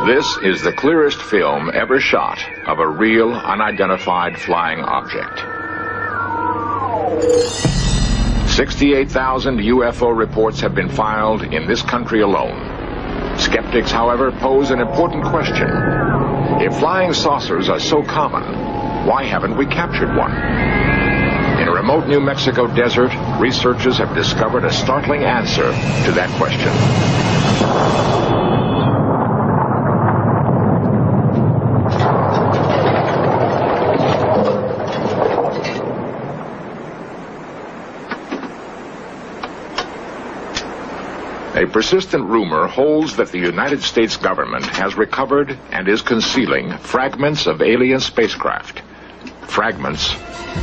This is the clearest film ever shot of a real, unidentified flying object. 68,000 UFO reports have been filed in this country alone. Skeptics, however, pose an important question. If flying saucers are so common, why haven't we captured one? In a remote New Mexico desert, researchers have discovered a startling answer to that question. A persistent rumor holds that the United States government has recovered and is concealing fragments of alien spacecraft. Fragments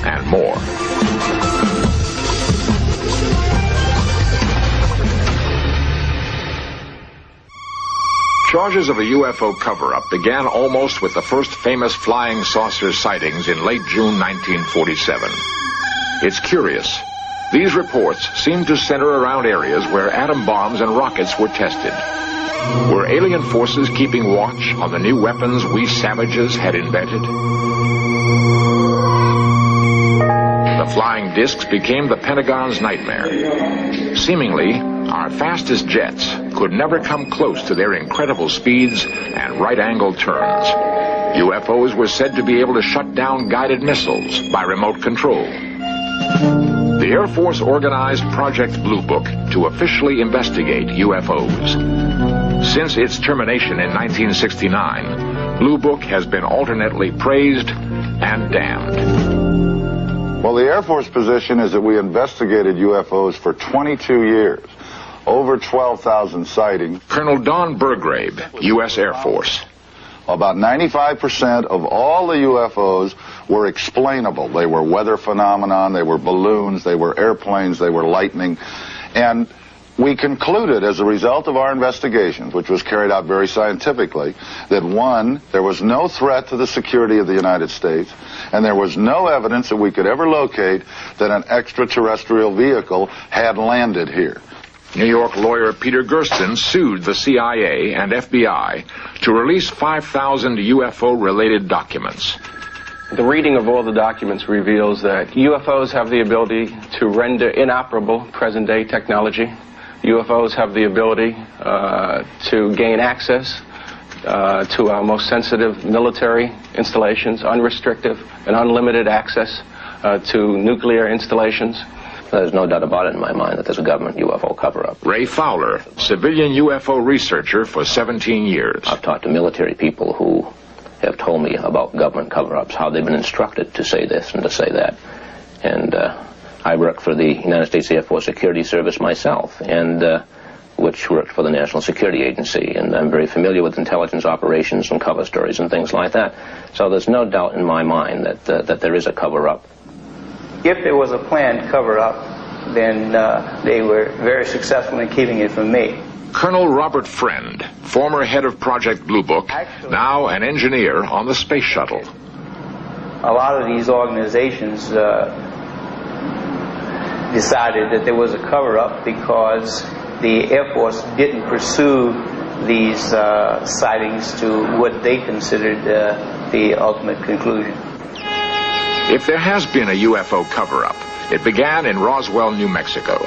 and more. Charges of a UFO cover-up began almost with the first famous flying saucer sightings in late June 1947. It's curious. These reports seem to center around areas where atom bombs and rockets were tested. Were alien forces keeping watch on the new weapons we savages had invented? The flying discs became the Pentagon's nightmare. Seemingly, our fastest jets could never come close to their incredible speeds and right-angle turns. UFOs were said to be able to shut down guided missiles by remote control. The Air Force organized Project Blue Book to officially investigate UFOs. Since its termination in 1969, Blue Book has been alternately praised and damned. Well, the Air Force position is that we investigated UFOs for 22 years, over 12,000 sightings. Colonel Don Burgrave, U.S. Air Force. About 95% of all the UFOs were explainable. They were weather phenomenon, they were balloons, they were airplanes, they were lightning. And we concluded as a result of our investigations, which was carried out very scientifically, that one, there was no threat to the security of the United States, and there was no evidence that we could ever locate that an extraterrestrial vehicle had landed here. New York lawyer Peter Gersten sued the CIA and FBI to release 5,000 UFO-related documents. The reading of all the documents reveals that UFOs have the ability to render inoperable present-day technology. UFOs have the ability to gain access to our most sensitive military installations, unrestricted and unlimited access to nuclear installations. There's no doubt about it in my mind that there's a government UFO cover-up. Ray Fowler, civilian UFO researcher for 17 years. I've talked to military people who have told me about government cover-ups, how they've been instructed to say this and to say that. And I worked for the United States Air Force Security Service myself, and which worked for the National Security Agency, and I'm very familiar with intelligence operations and cover stories and things like that. So there's no doubt in my mind that there is a cover-up. If there was a planned cover-up, then they were very successful in keeping it from me. Colonel Robert Friend, former head of Project Blue Book, now an engineer on the space shuttle. A lot of these organizations decided that there was a cover-up because the Air Force didn't pursue these sightings to what they considered the ultimate conclusion. If there has been a UFO cover-up, it began in Roswell, New Mexico.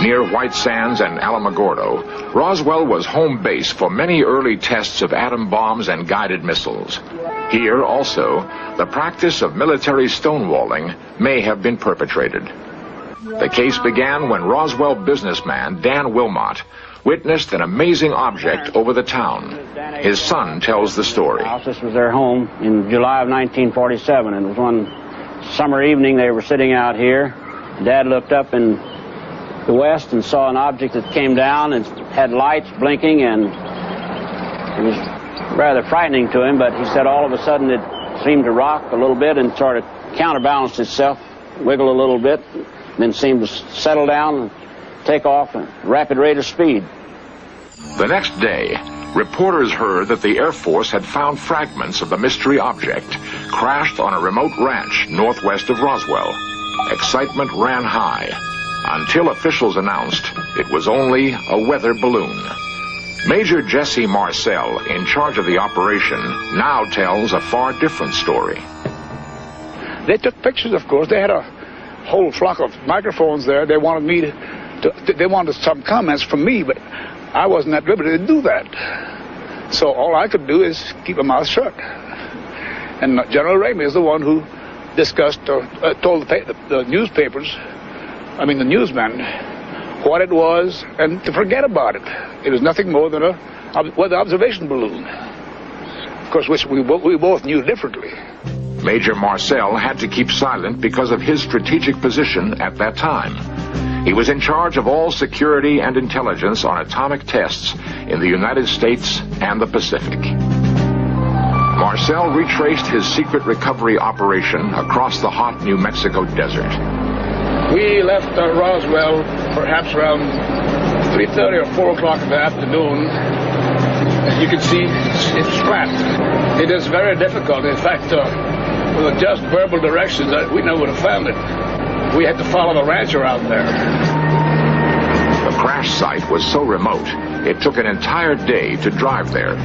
Near White Sands and Alamogordo, Roswell was home base for many early tests of atom bombs and guided missiles. Here, also, the practice of military stonewalling may have been perpetrated. The case began when Roswell businessman Dan Wilmot witnessed an amazing object over the town. His son tells the story. This was their home in July of 1947, and it was one summer evening. They were sitting out here. Dad looked up in the west and saw an object that came down and had lights blinking, and it was rather frightening to him, but he said all of a sudden it seemed to rock a little bit and sort of counterbalanced itself, wiggle a little bit, then seemed to settle down and take off at a rapid rate of speed. The next day, reporters heard that the Air Force had found fragments of the mystery object crashed on a remote ranch northwest of Roswell. Excitement ran high until officials announced it was only a weather balloon. Major Jesse Marcel, in charge of the operation, now tells a far different story. They took pictures, of course. They had a whole flock of microphones there. They wanted me they wanted some comments from me, but I wasn't at liberty to do that. So all I could do is keep my mouth shut. And General Ramey is the one who discussed or told the newspapers, the newsmen, what it was and to forget about it. It was nothing more than a weather observation balloon, of course, which we both knew differently. Major Marcel had to keep silent because of his strategic position at that time. He was in charge of all security and intelligence on atomic tests in the United States and the Pacific. Marcel retraced his secret recovery operation across the hot New Mexico desert. We left Roswell perhaps around 3:30 or 4 o'clock in the afternoon. As you can see, it's flat. It is very difficult. In fact, with just verbal directions, we never would have found it. We had to follow the ranch around there. The crash site was so remote, it took an entire day to drive there.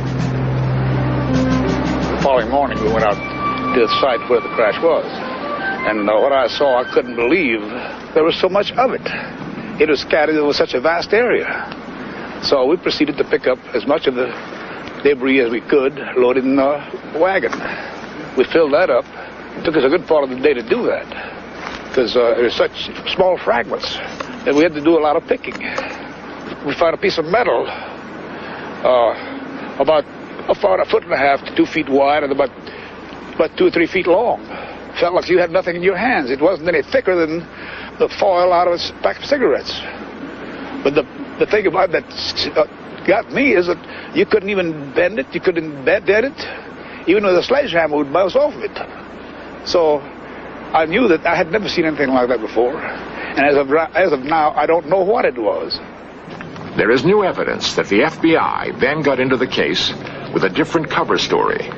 The following morning, we went out to the site where the crash was. And what I saw, I couldn't believe there was so much of it. It was scattered over such a vast area. So we proceeded to pick up as much of the debris as we could, load it in the wagon. We filled that up. It took us a good part of the day to do that, because there's such small fragments that we had to do a lot of picking. We found a piece of metal about a 1.5 to 2 feet wide and about 2 or 3 feet long. Felt like you had nothing in your hands. It wasn't any thicker than the foil out of a pack of cigarettes. But the thing about that got me is that you couldn't even bend it, you couldn't dead it, even with a sledgehammer would bounce off of it. So I knew that I had never seen anything like that before. And as of now, I don't know what it was. There is new evidence that the FBI then got into the case with a different cover story.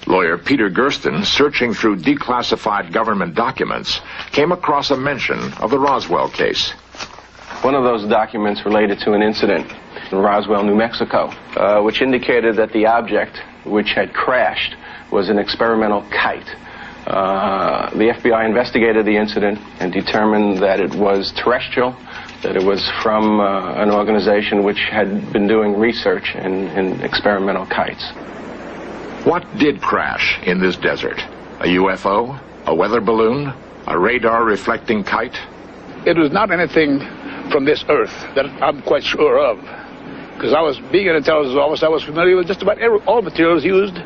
Lawyer Peter Gersten, searching through declassified government documents, came across a mention of the Roswell case. One of those documents related to an incident in Roswell, New Mexico, which indicated that the object which had crashed was an experimental kite. The FBI investigated the incident and determined that it was terrestrial, that it was from an organization which had been doing research in experimental kites. What did crash in this desert? A UFO? A weather balloon? A radar-reflecting kite? It was not anything from this earth that I'm quite sure of, because being an intelligence officer, I was familiar with just about all materials used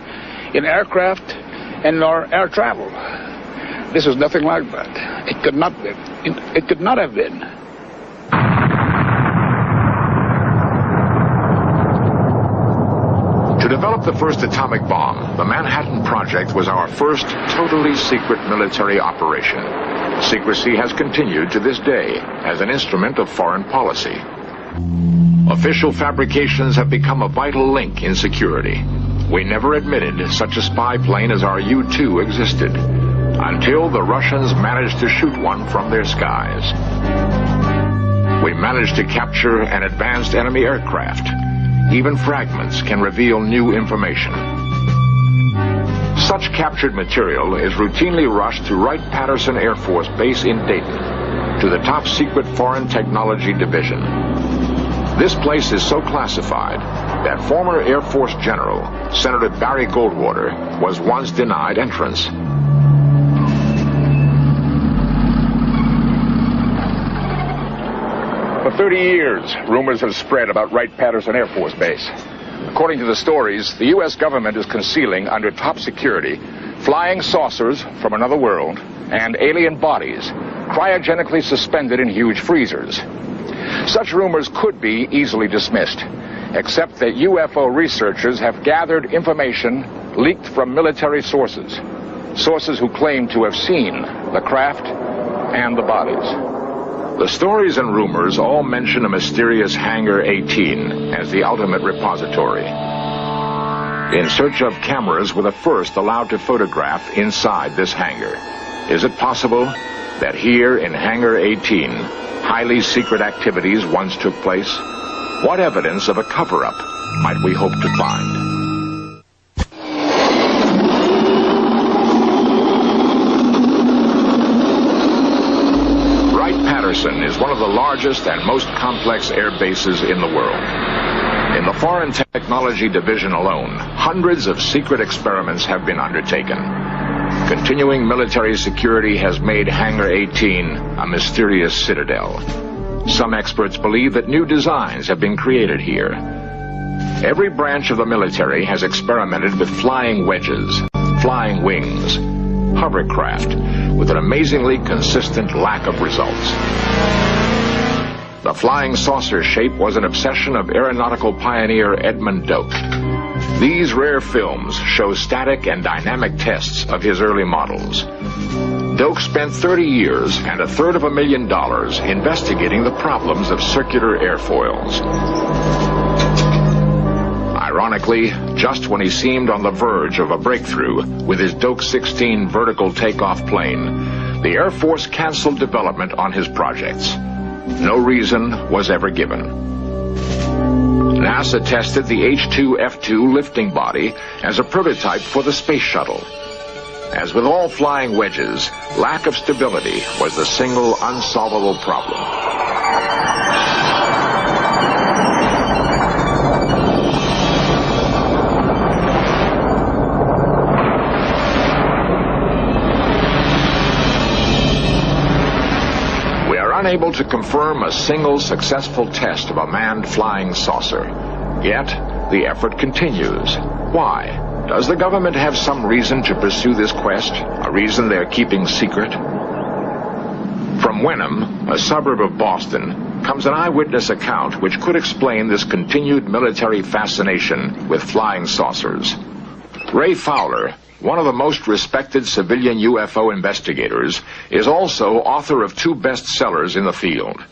in aircraft and our air travel. This was nothing like that. It could not have been. To develop the first atomic bomb, the Manhattan Project was our first totally secret military operation. Secrecy has continued to this day as an instrument of foreign policy. Official fabrications have become a vital link in security. We never admitted such a spy plane as our U-2 existed, until the Russians managed to shoot one from their skies. We managed to capture an advanced enemy aircraft. Even fragments can reveal new information. Such captured material is routinely rushed to Wright-Patterson Air Force Base in Dayton, to the top secret Foreign Technology Division. This place is so classified that former Air Force General Senator Barry Goldwater was once denied entrance. For 30 years, rumors have spread about Wright-Patterson Air Force Base. According to the stories, the U.S. government is concealing under top security flying saucers from another world and alien bodies cryogenically suspended in huge freezers. Such rumors could be easily dismissed, except that UFO researchers have gathered information leaked from military sources who claim to have seen the craft and the bodies. The stories and rumors all mention a mysterious Hangar 18 as the ultimate repository. In search of cameras were the first allowed to photograph inside this hangar. Is it possible that here in Hangar 18, highly secret activities once took place? What evidence of a cover-up might we hope to find? Wright-Patterson is one of the largest and most complex air bases in the world. In the Foreign Technology Division alone, hundreds of secret experiments have been undertaken. Continuing military security has made Hangar 18 a mysterious citadel. Some experts believe that new designs have been created here. Every branch of the military has experimented with flying wedges, flying wings, hovercraft, with an amazingly consistent lack of results. The flying saucer shape was an obsession of aeronautical pioneer Edmund Doak. These rare films show static and dynamic tests of his early models. Doak spent 30 years and $250,000 investigating the problems of circular airfoils. Ironically, just when he seemed on the verge of a breakthrough with his Doak 16 vertical takeoff plane, the Air Force canceled development on his projects. No reason was ever given. NASA tested the H-2F2 lifting body as a prototype for the space shuttle. As with all flying wedges, lack of stability was the single unsolvable problem. Unable to confirm a single successful test of a manned flying saucer. Yet, the effort continues. Why? Does the government have some reason to pursue this quest? A reason they're keeping secret? From Wenham, a suburb of Boston, comes an eyewitness account which could explain this continued military fascination with flying saucers. Ray Fowler, one of the most respected civilian UFO investigators, is also author of 2 bestsellers in the field.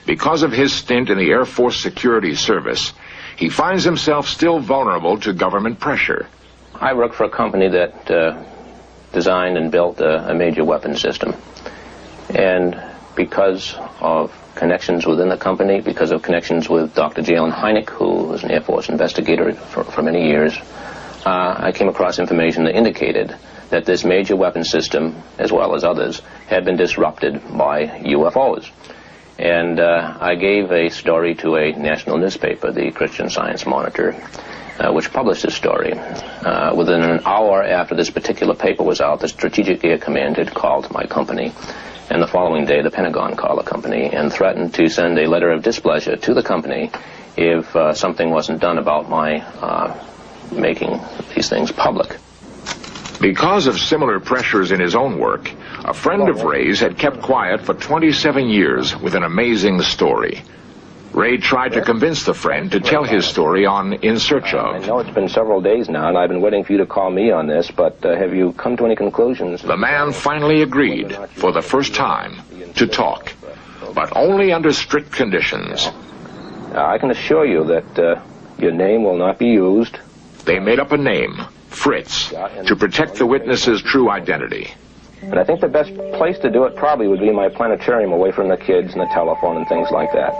Because of his stint in the Air Force Security Service, he finds himself still vulnerable to government pressure. I worked for a company that designed and built a major weapons system. And because of connections within the company, because of connections with Dr. Jalen Hynek, who was an Air Force investigator for many years, I came across information that indicated that this major weapon system, as well as others, had been disrupted by UFOs. And I gave a story to a national newspaper, the Christian Science Monitor, which published this story. Within an hour after this particular paper was out, the Strategic Air Command had called my company. And the following day, the Pentagon called the company and threatened to send a letter of displeasure to the company if something wasn't done about my making these things public. Because of similar pressures in his own work, a friend of Ray's had kept quiet for 27 years with an amazing story. Ray tried to convince the friend to tell his story on In Search Of. I know it's been several days now, and I've been waiting for you to call me on this, but have you come to any conclusions? The man finally agreed, for the first time, to talk, but only under strict conditions. I can assure you that your name will not be used. They made up a name, Fritz, to protect the witness's true identity. And I think the best place to do it probably would be my planetarium away from the kids and the telephone and things like that.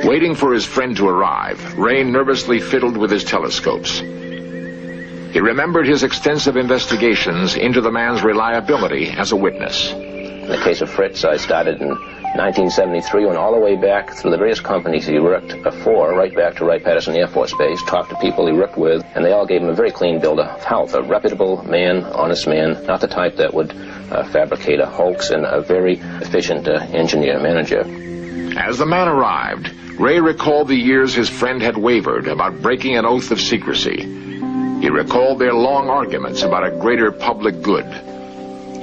Waiting for his friend to arrive, Ray nervously fiddled with his telescopes. He remembered his extensive investigations into the man's reliability as a witness. In the case of Fritz, I started in 1973, went all the way back through the various companies he worked for, right back to Wright-Patterson Air Force Base, talked to people he worked with, and they all gave him a very clean bill of health, a reputable man, honest man, not the type that would fabricate a hoax, and a very efficient engineer-manager. As the man arrived, Ray recalled the years his friend had wavered about breaking an oath of secrecy. He recalled their long arguments about a greater public good.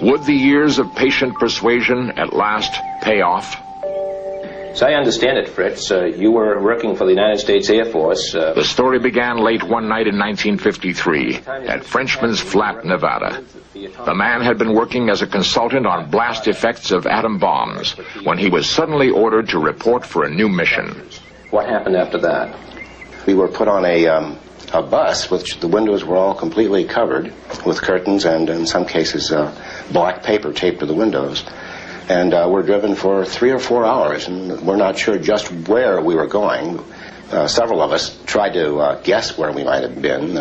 Would the years of patient persuasion at last pay off? So I understand it, Fritz. You were working for the United States Air Force. The story began late one night in 1953 at Frenchman's Flat, Nevada. The man had been working as a consultant on blast effects of atom bombs when he was suddenly ordered to report for a new mission. What happened after that? We were put on a bus, which the windows were all completely covered with curtains and, in some cases, black paper taped to the windows. And we're driven for 3 or 4 hours, and we're not sure just where we were going. Several of us tried to guess where we might have been.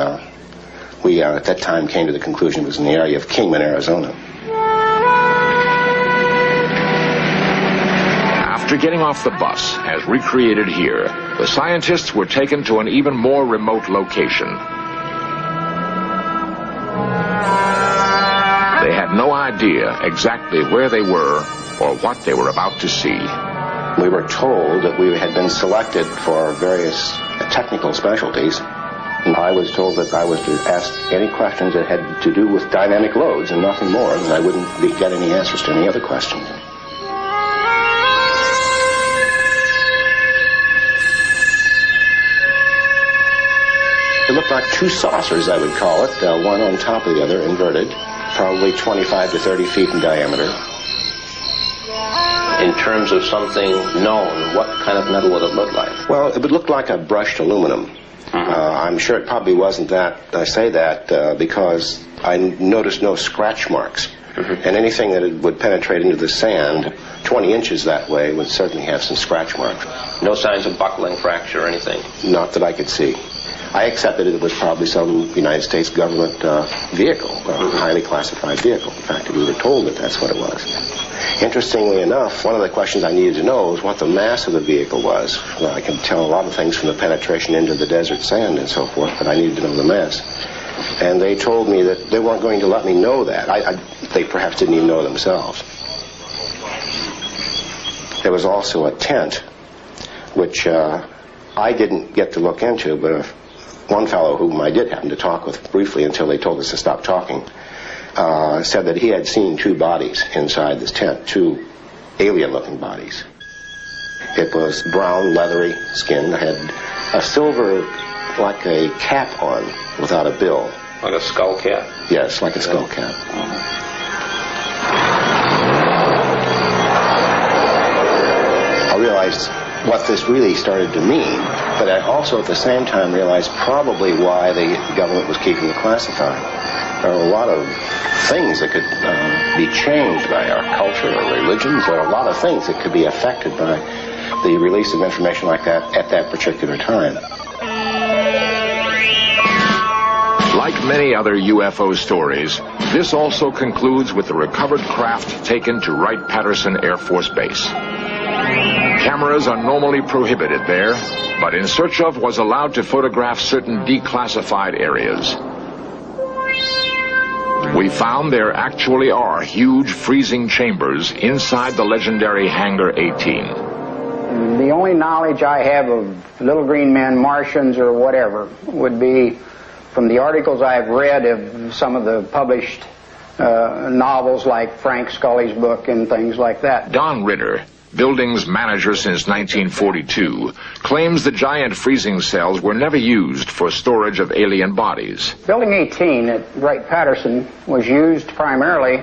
We, at that time, came to the conclusion it was in the area of Kingman, Arizona. After getting off the bus, as recreated here, the scientists were taken to an even more remote location. They had no idea exactly where they were or what they were about to see. We were told that we had been selected for various technical specialties. And I was told that I was to ask any questions that had to do with dynamic loads and nothing more, and I wouldn't get any answers to any other questions. It looked like two saucers, I would call it, one on top of the other, inverted, probably 25 to 30 feet in diameter. In terms of something known, what kind of metal would it look like? Well, it would look like a brushed aluminum. I'm sure it probably wasn't that. I say that because I noticed no scratch marks. And anything that would penetrate into the sand 20 inches that way would certainly have some scratch marks. No signs of buckling, fracture, or anything? Not that I could see. I accepted it was probably some United States government vehicle, a highly classified vehicle. In fact, we were told that that's what it was. Interestingly enough, one of the questions I needed to know was what the mass of the vehicle was. Well, I can tell a lot of things from the penetration into the desert sand and so forth, but I needed to know the mass. And they told me that they weren't going to let me know that. They perhaps didn't even know themselves. There was also a tent, which I didn't get to look into, but one fellow whom I did happen to talk with briefly until they told us to stop talking, said that he had seen two bodies inside this tent, two alien-looking bodies. It was brown, leathery skin, had a silver, like a cap on, without a bill. Like a skull cap? Yes, like a skull cap. I realized what this really started to mean, but I also at the same time realized probably why the government was keeping it classified. There are a lot of things that could be changed by our culture or religions. There are a lot of things that could be affected by the release of information like that at that particular time. Like many other UFO stories, this also concludes with the recovered craft taken to Wright-Patterson Air Force Base. Cameras are normally prohibited there, but In Search Of was allowed to photograph certain declassified areas. We found there actually are huge freezing chambers inside the legendary Hangar 18. The only knowledge I have of little green men, Martians, or whatever would be from the articles I've read of some of the published novels like Frank Scully's book and things like that. Don Ritter, buildings manager since 1942, claims the giant freezing cells were never used for storage of alien bodies. Building 18 at Wright-Patterson was used primarily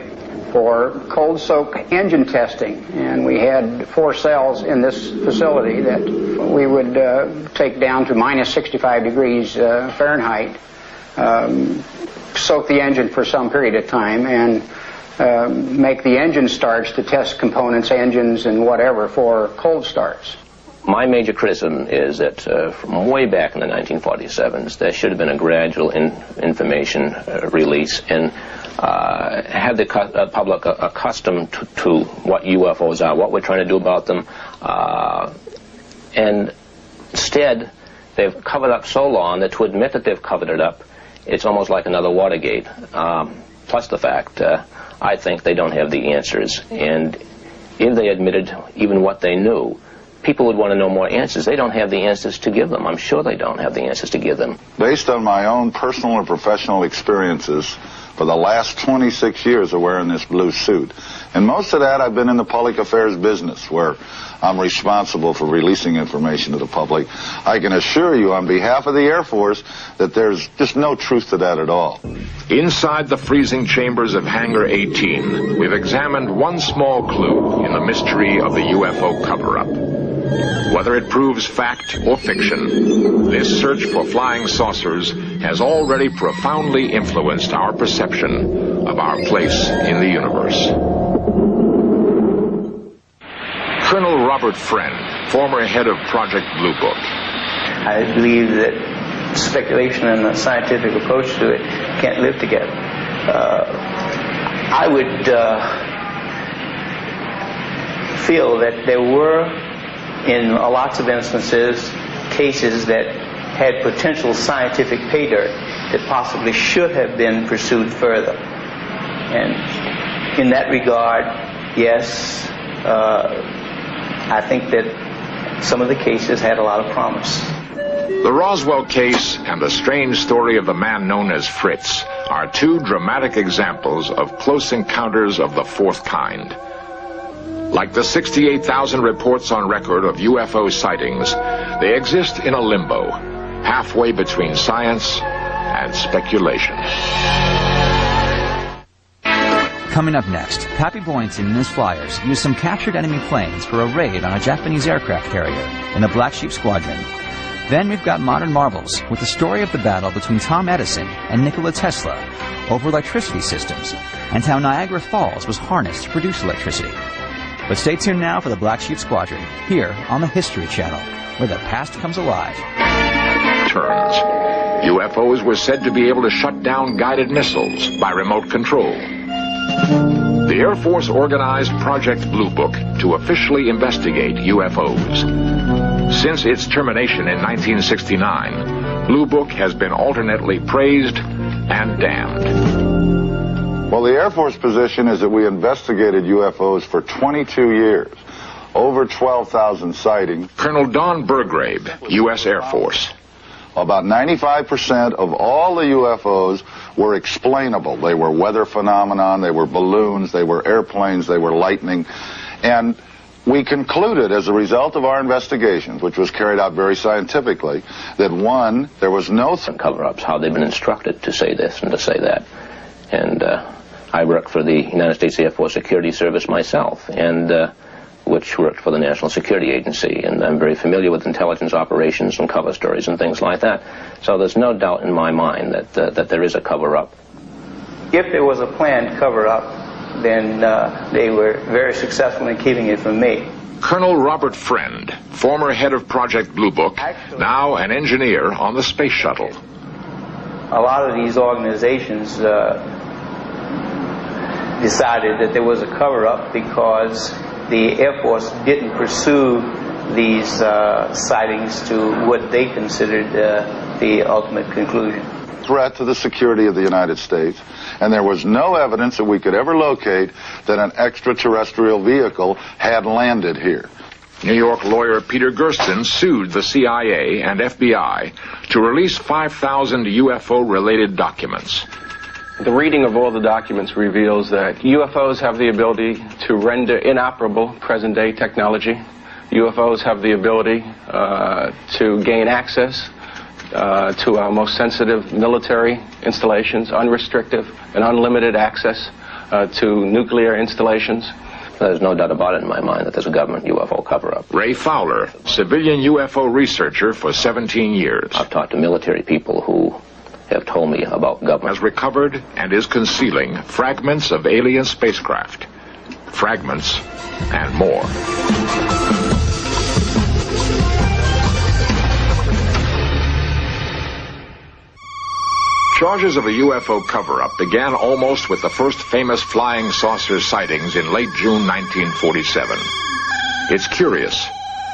for cold soak engine testing, and we had 4 cells in this facility that we would take down to minus 65 degrees Fahrenheit, soak the engine for some period of time, and make the engine starts to test components, engines, and whatever for cold starts. My major criticism is that from way back in the 1947s, there should have been a gradual information release and have the public accustomed to what UFOs are, what we're trying to do about them, and instead they've covered up so long that to admit that they've covered it up, it's almost like another Watergate. Plus the fact, I think they don't have the answers, and if they admitted even what they knew, people would want to know more answers. They don't have the answers to give them. I'm sure they don't have the answers to give them. Based on my own personal and professional experiences, for the last 26 years of wearing this blue suit. And most of that I've been in the public affairs business, where I'm responsible for releasing information to the public. I can assure you on behalf of the Air Force that there's just no truth to that at all. Inside the freezing chambers of Hangar 18, we've examined one small clue in the mystery of the UFO cover-up. Whether it proves fact or fiction, this search for flying saucers has already profoundly influenced our perception of our place in the universe. Robert Friend, former head of Project Blue Book. I believe that speculation and a scientific approach to it can't live together. I would feel that there were, in lots of instances, cases that had potential scientific pay dirt that possibly should have been pursued further. And in that regard, yes, I think that some of the cases had a lot of promise. The Roswell case and the strange story of the man known as Fritz are two dramatic examples of close encounters of the fourth kind. Like the 68,000 reports on record of UFO sightings, they exist in a limbo, halfway between science and speculation. Coming up next, Pappy Boynton and his flyers used some captured enemy planes for a raid on a Japanese aircraft carrier in the Black Sheep Squadron. Then we've got modern marvels with the story of the battle between Tom Edison and Nikola Tesla over electricity systems and how Niagara Falls was harnessed to produce electricity. But stay tuned now for the Black Sheep Squadron here on the History Channel, where the past comes alive. Turns. UFOs were said to be able to shut down guided missiles by remote control. The Air Force organized Project Blue Book to officially investigate UFOs. Since its termination in 1969, Blue Book has been alternately praised and damned. Well, the Air Force position is that we investigated UFOs for 22 years, over 12,000 sightings. Colonel Don Burgrave, U.S. Air Force. About 95% of all the UFOs were explainable. They were weather phenomenon, they were balloons, they were airplanes, they were lightning. And we concluded as a result of our investigations, which was carried out very scientifically, that one, there was no cover-ups, how they've been instructed to say this and to say that. And I worked for the United States Air Force Security Service myself, and which worked for the National Security Agency, and I'm very familiar with intelligence operations and cover stories and things like that. So there's no doubt in my mind that there is a cover-up. If there was a planned cover-up, then they were very successful in keeping it from me. Colonel Robert Friend, former head of Project Blue Book, now an engineer on the space shuttle. A lot of these organizations decided that there was a cover-up because the Air Force didn't pursue these sightings to what they considered the ultimate conclusion. Threat to the security of the United States, and there was no evidence that we could ever locate that an extraterrestrial vehicle had landed here. New York lawyer Peter Gersten sued the CIA and FBI to release 5,000 UFO-related documents. The reading of all the documents reveals that UFOs have the ability to render inoperable present-day technology. UFOs have the ability to gain access to our most sensitive military installations, unrestricted and unlimited access to nuclear installations. There's no doubt about it in my mind that there's a government UFO cover-up. Ray Fowler, civilian UFO researcher for 17 years. I've talked to military people who have told me about government. Has recovered and is concealing fragments of alien spacecraft. Fragments and more. Charges of a UFO cover-up began almost with the first famous flying saucer sightings in late June 1947. It's curious.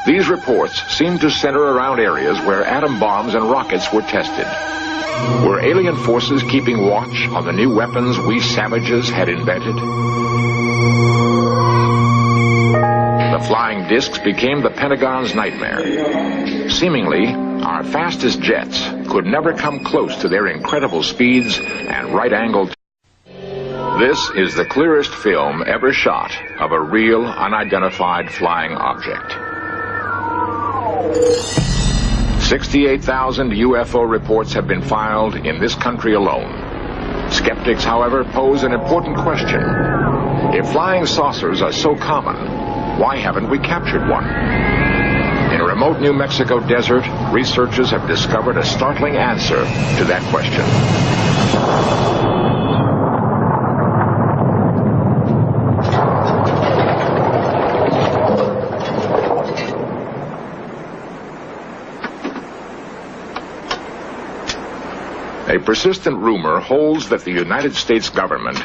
These reports seem to center around areas where atom bombs and rockets were tested. Were alien forces keeping watch on the new weapons we savages had invented? The flying discs became the Pentagon's nightmare. Seemingly, our fastest jets could never come close to their incredible speeds and right-angled. This is the clearest film ever shot of a real, unidentified flying object. 68,000 UFO reports have been filed in this country alone. Skeptics, however, pose an important question. If flying saucers are so common, why haven't we captured one? In a remote New Mexico desert, researchers have discovered a startling answer to that question. A persistent rumor holds that the United States government